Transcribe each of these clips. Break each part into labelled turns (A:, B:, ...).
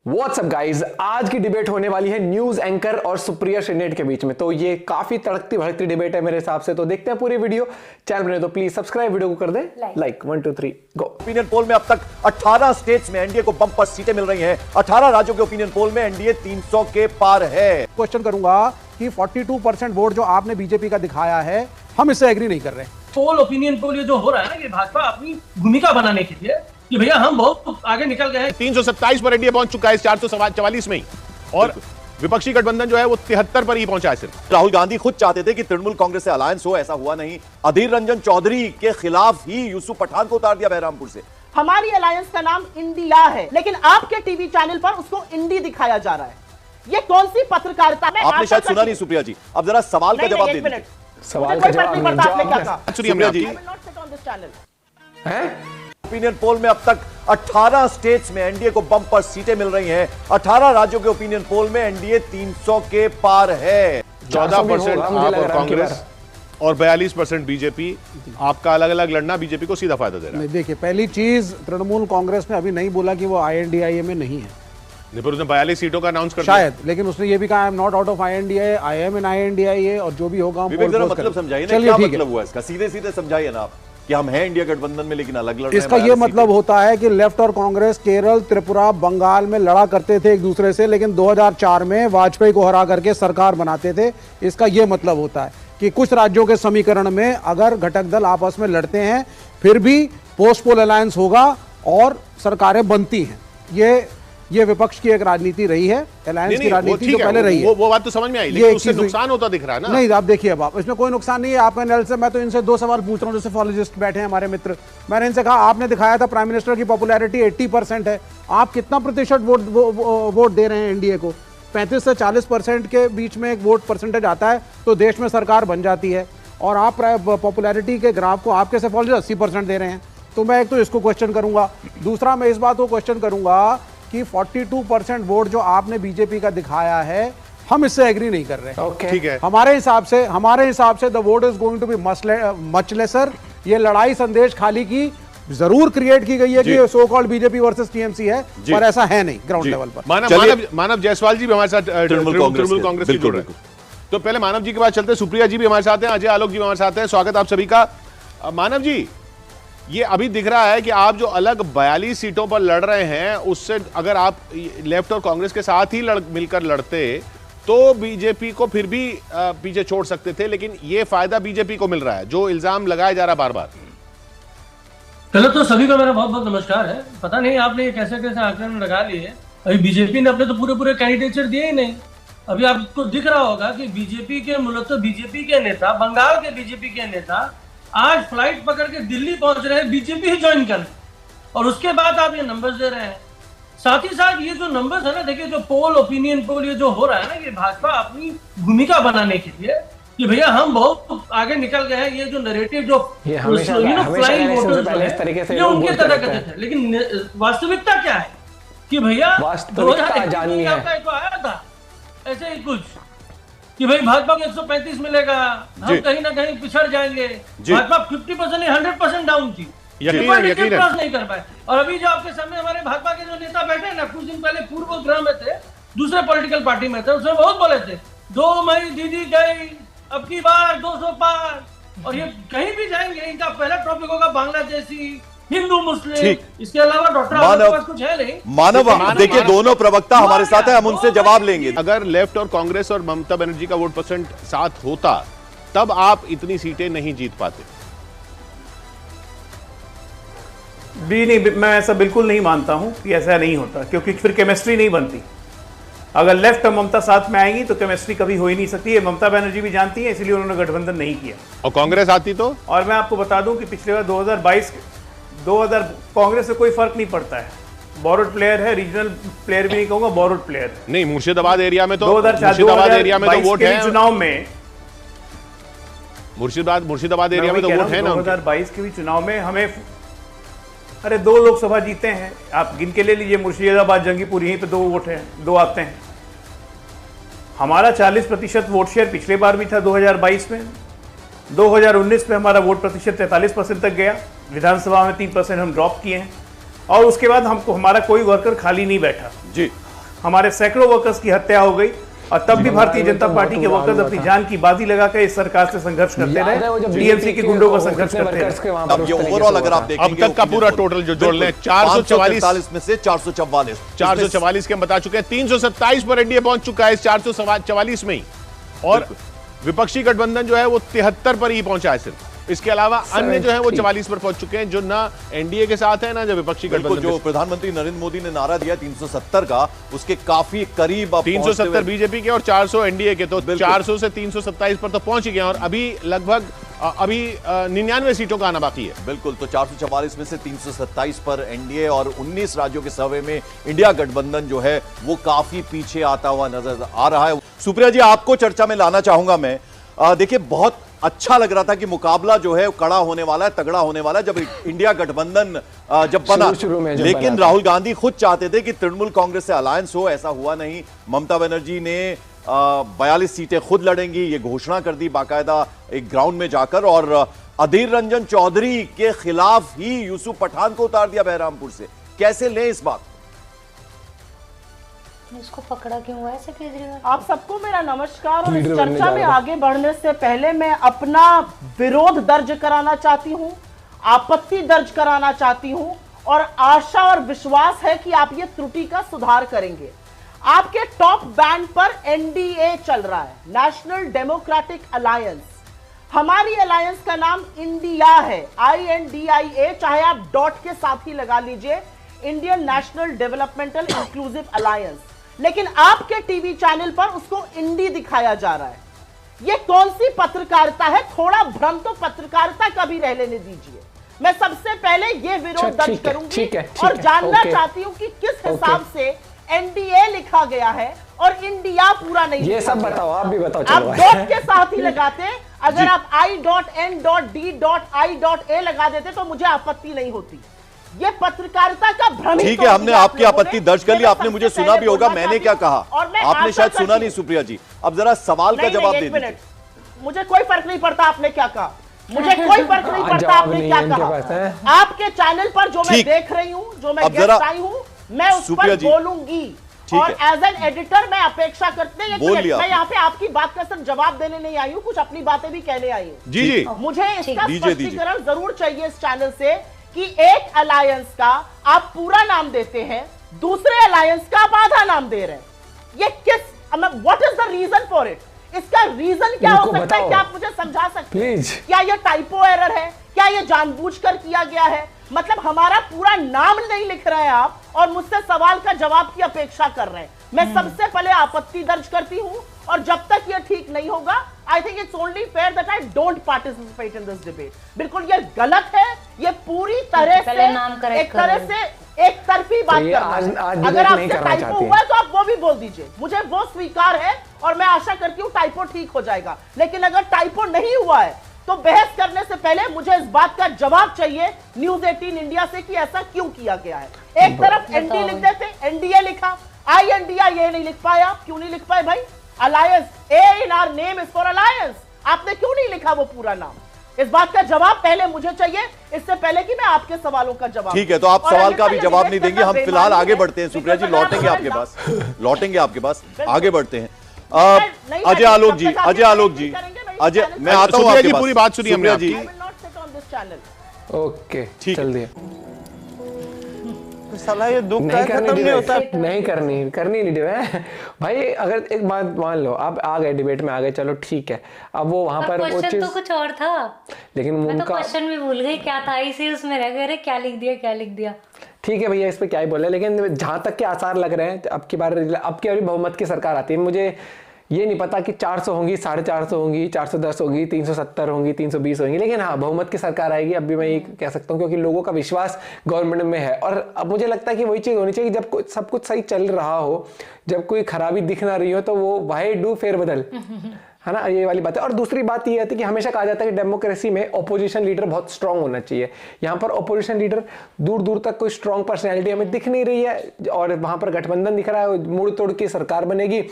A: What's up guys, आज की debate होने वाली है न्यूज एंकर और सुप्रिया श्रीनेट के बीच में। तो ये काफी तड़कती भड़कती डिबेट है मेरे हिसाब से। तो देखते हैं पूरी वीडियो। चैनल बने तो प्लीज सब्सक्राइब, वीडियो को कर they like. 1 2 3 go.
B: Opinion poll में अब तक 18 स्टेट्स में एनडीए को बम्पर सीटें मिल रही हैं। 18 राज्यों के ओपिनियन पोल में एनडीए 300 के पार है।
C: क्वेश्चन करूंगा कि 42% वोट जो आपने बीजेपी का दिखाया है, हम इससे एग्री नहीं कर रहे।
D: पोल ओपिनियन पोल ये जो हो रहा है ना, ये भाजपा अपनी भूमिका बनाने के लिए कि भैया हम बहुत आगे निकल गए हैं।
E: 327 पर एनडीए पहुंच चुका है 444 में ही, और विपक्षी गठबंधन जो है वो 73 पर ही पहुंचा है सिर्फ।
B: राहुल गांधी खुद चाहते थे कि तृणमूल कांग्रेस से अलायंस हो, ऐसा हुआ नहीं। अधीर रंजन चौधरी के खिलाफ ही यूसुफ पठान को उतार दिया बहरामपुर से।
F: हमारी अलायंस का नाम इंडिया है, लेकिन आपके टीवी चैनल पर उसको इंडी दिखाया जा रहा है। ये कौन सी पत्रकारिता है?
B: आपने शायद सुना नहीं सुप्रिया जी, अब जरा सवाल का जवाब दे दीजिए।
A: सवाल का जवाब
B: सुप्रिया जी, ओपिनियन पोल में अब तक 18 स्टेट्स में एनडीए को बम्पर सीटें मिल रही हैं। 18 राज्यों के ओपिनियन पोल में एनडीए 300 के पार है।
E: 14% आप और कांग्रेस और 42% बीजेपी। आपका अलग अलग लड़ना बीजेपी को सीधा फायदा दे रहा है।
C: देखिए, पहली चीज, तृणमूल कांग्रेस ने अभी नहीं बोला कि वो INDIA में नहीं है।
E: उसने 42 सीटों का अनाउंस कर दिया
C: शायद, लेकिन उसने ये भी कहा I am not out of INDIA, I am in INDIA, और जो भी होगा
B: मतलब समझाइए ना, क्या मतलब हुआ इसका? सीधे सीधे समझाइए ना आप कि हम हैं इंडिया गठबंधन में लेकिन अलग लड़ रहे हैं।
C: इसका ये मतलब होता है कि लेफ्ट और कांग्रेस केरल, त्रिपुरा, बंगाल में लड़ा करते थे एक दूसरे से, लेकिन 2004 में वाजपेयी को हरा करके सरकार बनाते थे। इसका ये मतलब होता है कि कुछ राज्यों के समीकरण में अगर घटक दल आपस में लड़ते हैं, फिर भी पोस्ट पोल अलायंस होगा और सरकारें बनती हैं। ये विपक्ष की एक राजनीति रही है, अलायंस की राजनीति जो पहले रही है।
E: वो बात तो समझ में आई, लेकिन उससे नुकसान होता दिख रहा है ना।
C: नहीं, आप देखिए, अब इसमें कोई नुकसान नहीं है। आप पैनल से, मैं तो इनसे 2 सवाल पूछ रहा हूं, जैसे फॉलोजिस्ट बैठे हैं हमारे मित्र। मैंने इनसे कहा, आपने दिखाया था प्राइम मिनिस्टर की पॉपुलैरिटी 80% है, आप कितना प्रतिशत वोट दे रहे हैं एनडीए को? 35 से 40% के बीच में एक वोट परसेंटेज आता है तो देश में सरकार बन जाती है, और आप पॉपुलैरिटी के ग्राफ को आप कैसे फॉलोजर्स 80% दे रहे हैं? तो मैं एक तो इसको क्वेश्चन करूंगा। दूसरा, मैं इस बात को क्वेश्चन करूंगा कि 42% वोट जो आपने बीजेपी का दिखाया है, हम इससे एग्री नहीं कर रहे।
E: ठीक है,
C: हमारे हिसाब से the vote is going to be much lesser. ये लड़ाई संदेश खाली की जरूर क्रिएट की गई है कि so called BJP versus TMC है, पर ऐसा है नहीं ग्राउंड लेवल पर।
E: मानव जायसवाल जी भी हमारे साथ तृणमूल कांग्रेस से जुड़ रहे हैं। तो पहले मानव जी के पास चलते हैं। सुप्रिया जी भी हमारे साथ हैं, अजय आलोक जी भी हमारे साथ हैं। स्वागत आप सभी का। मानव जी, ये अभी दिख रहा है कि आप जो अलग 42 सीटों पर लड़ रहे हैं, उससे अगर आप लेफ्ट और कांग्रेस के साथ ही मिलकर लड़ते तो बीजेपी को फिर भी पीछे छोड़ सकते थे, लेकिन ये फायदा बीजेपी को मिल रहा है, जो इल्जाम लगाया जा रहा है बार बार।
D: पहले तो सभी का मेरा बहुत बहुत नमस्कार है। पता नहीं आपने कैसे कैसे आंकड़े लगा लिए। अभी बीजेपी ने अपने तो पूरे कैंडिडेचर दिए ही नहीं। अभी आपको दिख रहा होगा कि बीजेपी के मूलतः बीजेपी के नेता, बंगाल के बीजेपी के नेता आज फ्लाइट पकड़ के दिल्ली पहुंच रहे हैं बीजेपी ही ज्वाइन करने, और उसके बाद आप ये नंबर्स दे रहे हैं। साथ ही साथ ये जो नंबर्स है ना, देखिए, जो पोल ओपिनियन पोल ये जो हो रहा है ना, ये भाजपा अपनी भूमिका बनाने के लिए कि भैया हम बहुत आगे निकल गए हैं। ये जो नैरेटिव जो फ्लाइंग वोटर्स है, ये उनके तरह करते थे, लेकिन वास्तविकता क्या है कि भैया 2021 आपका एक आया था ऐसे ही कुछ कि भाई भाजपा को 135 मिलेगा, हम कहीं ना कहीं पिछड़ जाएंगे। भाजपा 50% नहीं 100% डाउन थी,
E: यकीन
D: नहीं कर पाए। और अभी जो आपके सामने हमारे भाजपा के जो नेता बैठे हैं ना, कुछ दिन पहले पूर्व ग्रह में थे, दूसरे पॉलिटिकल पार्टी में थे, उसमें बहुत बोले थे 2 मई दीदी गई, अब की बार 200 पार, और ये कहीं भी जाएंगे इनका पहला टॉपिक होगा बांग्लादेशी, हिंदू मुस्लिम। इसके अलावा डॉक्टर के पास कुछ है नहीं।
B: मानव देखिए, दोनों प्रवक्ता हमारे साथ हैं, हम उनसे जवाब लेंगे।
E: अगर लेफ्ट और कांग्रेस और ममता बनर्जी का वोट परसेंट साथ होता, तब आप इतनी सीटें नहीं जीत पाते।
G: नहीं, मैं ऐसा बिल्कुल नहीं मानता हूं कि ऐसा नहीं होता, क्योंकि फिर केमिस्ट्री नहीं बनती। अगर लेफ्ट और ममता साथ में आएंगी तो केमिस्ट्री कभी हो ही नहीं सकती है। ममता बनर्जी भी जानती है, इसलिए उन्होंने गठबंधन नहीं किया।
E: और कांग्रेस आती तो?
G: और मैं आपको बता दूं कि पिछले बार 2022 कांग्रेस से कोई फर्क नहीं पड़ता है। बोरोड प्लेयर है, रीजनल प्लेयर भी नहीं कहूंगा, बोरोड प्लेयर है।
E: नहीं, मुर्शिदाबाद एरिया में तो
G: 2004
E: एरिया में तो वोट है।
G: चुनाव में
E: मुर्शिदाबाद एरिया में तो वोट है ना।
G: 2022 के भी चुनाव में हमें 2 लोकसभा जीते हैं, आप गिन के ले लीजिए। मुर्शिदाबाद, जंगीपुर, यहीं पे 2 वोट हैं, 2 आते हैं। हमारा 40% वोट शेयर पिछले बार भी था 2022 में। 2019 में हमारा वोट प्रतिशत 43% तक गया। विधानसभा में 3% हम ड्रॉप किए हैं, और उसके बाद हमको हमारा कोई वर्कर खाली नहीं बैठा।
B: जी,
G: हमारे सैकड़ों वर्कर्स की हत्या हो गई और तब भी भारतीय जनता पार्टी के वर्कर्स अपनी जान की बाजी लगाकर इस सरकार से संघर्ष करते रहे, टीएमसी के गुंडों का संघर्ष करते रहे।
B: अब ये ओवरऑल अगर आप देखेंगे
E: अब तक का पूरा टोटल जो जोड़ लें 444
B: में से 444
E: के हम बता चुके हैं, 327 पर एनडीए पहुंच चुका है इस 444 में ही, और विपक्षी गठबंधन जो है वो 73 पर ही पहुंचा है सिर्फ। इसके अलावा अन्य जो है वो 44 पर पहुंच चुके हैं, जो ना एनडीए के साथ है ना जो विपक्षी गठबंधन।
B: जो प्रधानमंत्री नरेंद्र मोदी ने नारा दिया 370 का, उसके काफी करीब
E: 370 बीजेपी के और 400 एनडीए के, तो 400 से 327 पर तो पहुंच गए और अभी लगभग 99 सीटों का आना बाकी है।
B: बिल्कुल, तो 444 में से 327 पर एनडीए और 19 राज्यों के सर्वे में इंडिया गठबंधन जो है वो काफी पीछे आता हुआ नजर आ रहा है। सुप्रिया जी, आपको चर्चा में लाना चाहूंगा मैं। देखिए, बहुत अच्छा लग रहा था कि मुकाबला जो है कड़ा होने वाला है, तगड़ा होने वाला है जब इंडिया गठबंधन जब बना, लेकिन राहुल गांधी खुद चाहते थे कि तृणमूल कांग्रेस से अलायंस हो, ऐसा हुआ नहीं। ममता बनर्जी ने 42 सीटें खुद लड़ेंगी ये घोषणा कर दी बाकायदा एक ग्राउंड में जाकर, और अधीर रंजन चौधरी के खिलाफ ही यूसुफ पठान को उतार दिया बहरामपुर से। कैसे लें इस बात?
H: इसको पकड़ा क्यों हुआ है केजरीवाल?
F: आप सबको मेरा नमस्कार। और इस चर्चा में आगे बढ़ने से पहले मैं अपना विरोध दर्ज कराना चाहती हूं, आपत्ति दर्ज कराना चाहती हूं, और आशा और विश्वास है कि आप ये त्रुटि का सुधार करेंगे। आपके टॉप बैंड पर एनडीए चल रहा है, नेशनल डेमोक्रेटिक अलायंस। हमारी अलायंस का नाम इंडिया है, INDIA, चाहे आप डॉट के साथ ही लगा लीजिए, Indian national developmental inclusive alliance. लेकिन आपके टीवी चैनल पर उसको इंडी दिखाया जा रहा है। यह कौन सी पत्रकारिता है? थोड़ा भ्रम तो पत्रकारिता का भी रह लेने दीजिए। मैं सबसे पहले यह विरोध दर्ज करूंगी और जानना चाहती हूं कि किस हिसाब से एनडीए लिखा गया है और इंडिया पूरा नहीं।
A: ये सब बताओ, आप भी बताओ।
F: आप डॉट के साथ ही लगाते, अगर आप I.N.D.I.A लगा देते तो मुझे आपत्ति नहीं होती। ये पत्रकारिता का भ्रम।
B: ठीक है, हमने आपकी आपत्ति दर्ज कर ली, आपने मुझे सुना भी होगा मैंने क्या कहा, आपने शायद सुना नहीं सुप्रिया जी। अब जरा सवाल का जवाब दे दीजिए।
F: मुझे कोई फर्क नहीं पड़ता आपने क्या कहा, मुझे कोई फर्क नहीं पड़ता आपने क्या कहा। आपके चैनल पर जो मैं देख रही हूँ, जो मैं गेस्ट आई हूँ, मैं उस पर बोलूंगी। और एज एन एडिटर मैं अपेक्षा करते हैं, मैं यहाँ पे आपकी बात का सिर्फ जवाब देने नहीं आई हूँ, कुछ अपनी बातें भी कहने आई हूँ।
E: जी जी,
F: मुझे इसका स्पष्टीकरण जरूर चाहिए इस चैनल से कि एक अलायंस का आप पूरा नाम देते हैं, दूसरे अलायंस का आप आधा नाम दे रहे हैं। ये किस, what is the reason for it? इसका रीजन क्या हो सकता है? क्या आप मुझे समझा सकते हैं? क्या ये टाइपो एरर है? क्या ये जानबूझकर किया गया है? मतलब हमारा पूरा नाम नहीं लिख रहे हैं आप और मुझसे सवाल का जवाब की अपेक्षा कर रहे हैं। मैं सबसे पहले आपत्ति दर्ज करती हूं, और जब तक ये ठीक नहीं होगा, I think it's only fair that I don't participate in this debate. बिल्कुल ये गलत है, ये पूरी तरह से एक तरफी बात करना है। अगर आपसे टाइपो हुआ है तो आप वो भी बोल दीजिए, मुझे वो स्वीकार है और मैं आशा करती हूँ टाइपो ठीक हो जाएगा। लेकिन अगर टाइपो नहीं हुआ है तो बहस करने से पहले मुझे इस बात का जवाब चाहिए न्यूज 18 इंडिया से कि ऐसा क्यों किया गया है। एक तरफ एनडी लिख देते, एनडीए लिखा, INDIA नहीं लिख पाया। क्यों नहीं लिख पाए भाई? Alliance, A in our name is for alliance। आपने क्यों नहीं लिखा वो पूरा नाम? इस बात का जवाब पहले मुझे चाहिए, इससे पहले कि मैं आपके सवालों का जवाब।
B: ठीक है, तो आप सवाल का भी जवाब नहीं देंगे, हम फिलहाल आगे बढ़ते हैं। सुप्रिया जी, लौटेंगे आपके पास, लौटेंगे आपके पास, आगे बढ़ते हैं। अजय आलोक जी, अजय, मैं आता हूं आपके पास।
E: पूरी बात सुनिए हमने जी।
A: ओके, ठीक है।
I: साला ये दुख का खत्म नहीं होता।
A: नहीं करनी नहीं डिबेट भाई। अगर एक बात मान लो, आप आ गए डिबेट में, आ गए, चलो ठीक है। अब वो वहां पर वो चीज
H: तो कुछ और था,
A: लेकिन
H: मैं
A: उनका
H: तो क्वेश्चन भी भूल गई क्या था, इसी उसमें रह गए, क्या लिख दिया।
A: ठीक है भैया, इस पे क्या ही बोले, लेकिन जहां तक के आसार लग रहे हैं अब की बार बहुमत की सरकार आती है। मुझे ये नहीं पता कि 400 होंगी, 450 होंगी, 410 होगी, 370 होंगी, 320 होंगी, लेकिन हाँ, बहुमत की सरकार आएगी। अब भी मैं ये कह सकता हूँ क्योंकि लोगों का विश्वास गवर्नमेंट में है। और अब मुझे लगता है कि वही चीज़ होनी चाहिए, जब सब कुछ सही चल रहा हो, जब कोई खराबी दिख ना रही हो, तो वो वाई डू फेरबदल, है ना, ये वाली बात है। और दूसरी बात ये आती है कि हमेशा कहा जाता है कि डेमोक्रेसी में ऑपोजिशन लीडर बहुत स्ट्रांग होना चाहिए। यहाँ पर ऑपोजिशन लीडर दूर दूर तक कोई स्ट्रांग पर्सनैलिटी हमें दिख नहीं रही है, और वहां पर गठबंधन दिख रहा है, मुड़ तोड़ की सरकार बनेगी।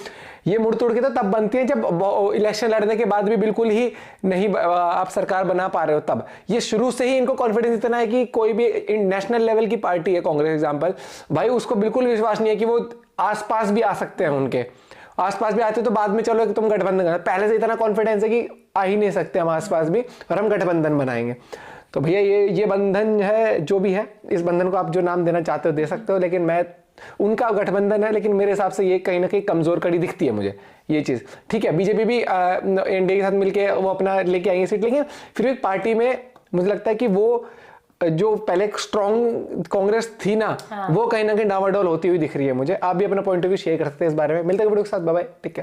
A: ये मुड़ तोड़ की तो तब बनती है जब इलेक्शन लड़ने के बाद भी बिल्कुल ही नहीं आप सरकार बना पा रहे हो। तब ये शुरू से ही इनको कॉन्फिडेंस इतना है कि कोई भी नेशनल लेवल की पार्टी है, कांग्रेस एग्जाम्पल, भाई उसको बिल्कुल विश्वास नहीं है कि वो आसपास भी आ सकते हैं, उनके आसपास भी आते तो बाद में चलो कि तुम गठबंधन करना, पहले से इतना कॉन्फिडेंस है कि आ ही नहीं सकते हम आसपास भी और हम गठबंधन बनाएंगे। तो भैया ये बंधन है, जो भी है, इस बंधन को आप जो नाम देना चाहते हो दे सकते हो, लेकिन मैं उनका गठबंधन है, लेकिन मेरे हिसाब से ये कहीं ना कहीं कमजोर कड़ी दिखती है मुझे ये चीज। ठीक है, बीजेपी भी एनडीए के साथ मिलके वो अपना लेके आएंगे सीट, लेकिन फिर एक पार्टी में मुझे लगता है कि वो जो पहले स्ट्रॉन्ग कांग्रेस थी ना, वो कहीं ना कहीं डावाडोल होती हुई दिख रही है मुझे। आप भी अपना पॉइंट ऑफ व्यू शेयर कर सकते हैं इस बारे में। मिलते हैं वीडियो के साथ, बाय बाय, टेक केयर।